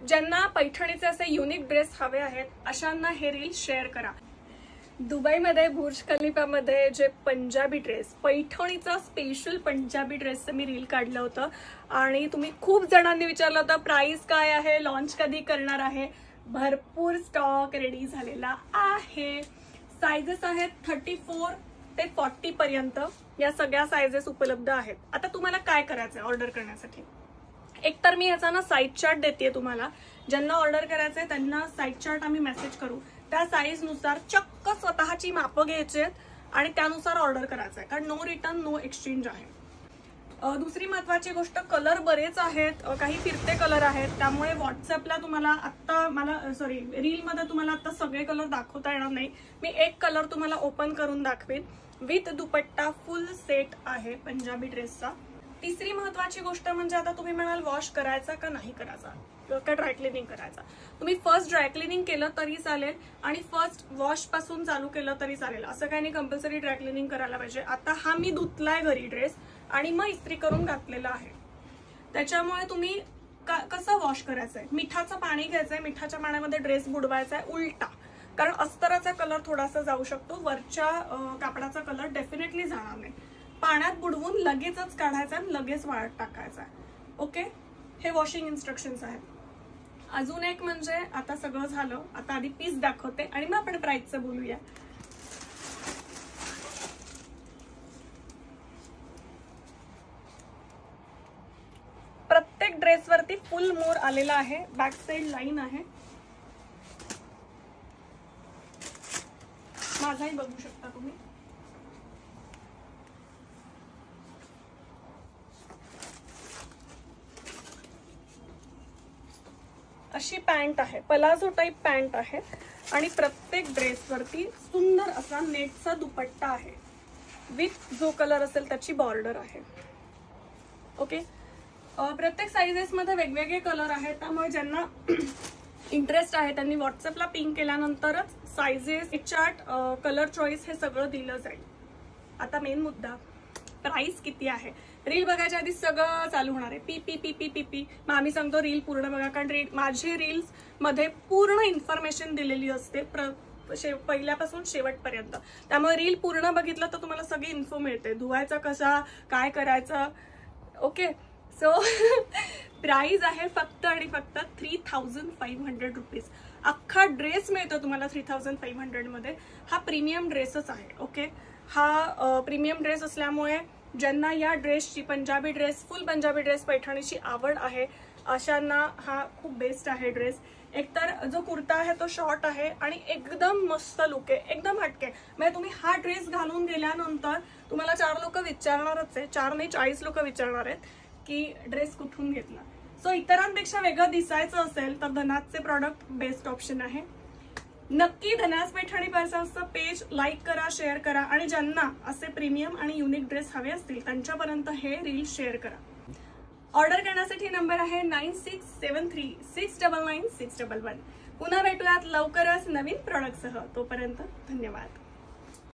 ज्यांना पैठणीचे असे unique dress हवे आहेत अशांना हे रील शेअर करा। दुबईमध्ये बुर्ज खलिफामध्ये जे पंजाबी ड्रेस, पैठणीचा स्पेशल पंजाबी ड्रेसचं मी रील काढलं होतं आणि तुम्ही खूप जणांनी विचारलं होतं प्राइस काय आहे, लॉन्च कधी करणार आहे। भरपूर स्टॉक रेडी झालेला आहे। साइजेस आहेत 34 ते 40 पर्यंत या सगळ्या साइजेस उपलब्ध आहेत। आता तुम्हाला काय करायचं आहे ऑर्डर करण्यासाठी? एकतर मी याचा ना साइज चार्ट देते तुम्हाला, ज्यांना ऑर्डर करायचं आहे त्यांना साइज चार्ट आम्ही मेसेज करू, त्या साइज नुसार चक्क स्वतःची मापं घ्यायची आहेत आणि त्यानुसार ऑर्डर करायचं आहे, कारण नो रिटर्न नो एक्सचेंज आहे। दुसरी महत्त्वाची गोष्ट, कलर बरेच आहेत, काही फिरते कलर आहेत, त्यामुळे व्हॉट्सअपला तुम्हाला आत्ता रीलमध्ये तुम्हाला आत्ता सगळे कलर दाखवता येणार नाही। मी एक कलर तुम्हाला ओपन करून दाखवेन। विथ दुपट्टा फुल सेट आहे पंजाबी ड्रेसचा। तिसरी महत्त्वाची गोष्ट म्हणजे आता तुम्ही म्हणाल वॉश करायचा का नाही करायचा का ड्रायक्लिनिंग करायचा। तुम्ही फर्स्ट ड्रायक्लिनिंग केलं तरी चालेल आणि फर्स्ट वॉश पासून चालू केलं तरी चालेल, असं काही नाही कंपल्सरी ड्रायक्लिनिंग करायला पाहिजे। आता हा मी धुतलाय घरी ड्रेस आणि मग इस्त्री करून घातलेला आहे, त्याच्यामुळे तुम्ही कसं वॉश करायचं आहे, मिठाचं पाणी घ्यायचंय, मिठाच्या पाण्यामध्ये ड्रेस बुडवायचा आहे उलटा, कारण अस्तराचा कलर थोडासा जाऊ शकतो, वरच्या कापडाचा कलर डेफिनेटली जाणार नाही। पाण्यात बुडवून लगेचच काढायचा आणि लगेच वाळत टाकायचा। ओके, हे वॉशिंग इन्स्ट्रक्शन्स आहेत। अजून एक म्हणजे आता सगळं झालं, आता आधी पीस दाखवते आणि मग आपण प्राइसचं बोलूया। प्रत्येक ड्रेसवरती फुल मोर आलेला आहे, बॅक साइड लाईन आहे, माझाही बघू शकता तुम्ही। अशी पॅन्ट आहे, पलाझो टाइप पॅन्ट आहे आणि प्रत्येक ड्रेसवरती सुंदर असा नेटचा दुपट्टा आहे, विथ जो कलर असेल त्याची बॉर्डर आहे। ओके, प्रत्येक साइजेस मध्ये वेगवेगळे कलर आहेत, त्यामुळे ज्यांना इंटरेस्ट आहे त्यांनी व्हॉट्सअपला पिंग केल्यानंतरच साइजेस, चार्ट, कलर चॉईस हे सगळं दिलं जाईल। आता मेन मुद्दा, प्राइस किती आहे। रील बघायच्या आधी सगळं चालू होणार आहे, P P P P P P. मग आम्ही सांगतो रील पूर्ण बघा, कारण माझे रील्स मध्ये पूर्ण इन्फॉर्मेशन दिलेली असते पहिल्यापासून शेवटपर्यंत, त्यामुळे रील पूर्ण बघितलं तर तुम्हाला सगळी इन्फो मिळते, धुवायचा कसा, काय करायचं। ओके, सो प्राइस आहे फक्त आणि फक्त 3500 रुपीज। अख्खा ड्रेस मिळतो तुम्हाला 3500 मध्ये। हा प्रीमियम ड्रेसच आहे। ओके, हा प्रीमियम ड्रेस असल्यामुळे ज्यांना या ड्रेसची, Punjabi dress, full Punjabi dress पैठणीची आवड आहे अशांना हा खूप बेस्ट आहे ड्रेस। एकतर जो कुर्ता आहे तो शॉर्ट आहे आणि एकदम मस्त लुक आहे, एकदम हटके। म्हणजे तुम्ही हा ड्रेस घालून गेल्यानंतर तुम्हाला 4 लोक विचारणारच आहे, 4 नाही 40 लोक विचारणार आहेत की ड्रेस कुठून घेतला। सो इतरांपेक्षा वेगळं दिसायचं असेल तर धनाजचे प्रॉडक्ट बेस्ट ऑप्शन आहे। नक्की धनाज पैठणी पर्सनचं पेज लाईक करा, शेअर करा आणि ज्यांना असे प्रीमियम आणि युनिक ड्रेस हवे असतील त्यांच्यापर्यंत हे रील शेअर करा। ऑर्डर करण्यासाठी नंबर आहे 9673699611। पुन्हा भेटूयात लवकरच नवीन प्रॉडक्टसह, तोपर्यंत धन्यवाद।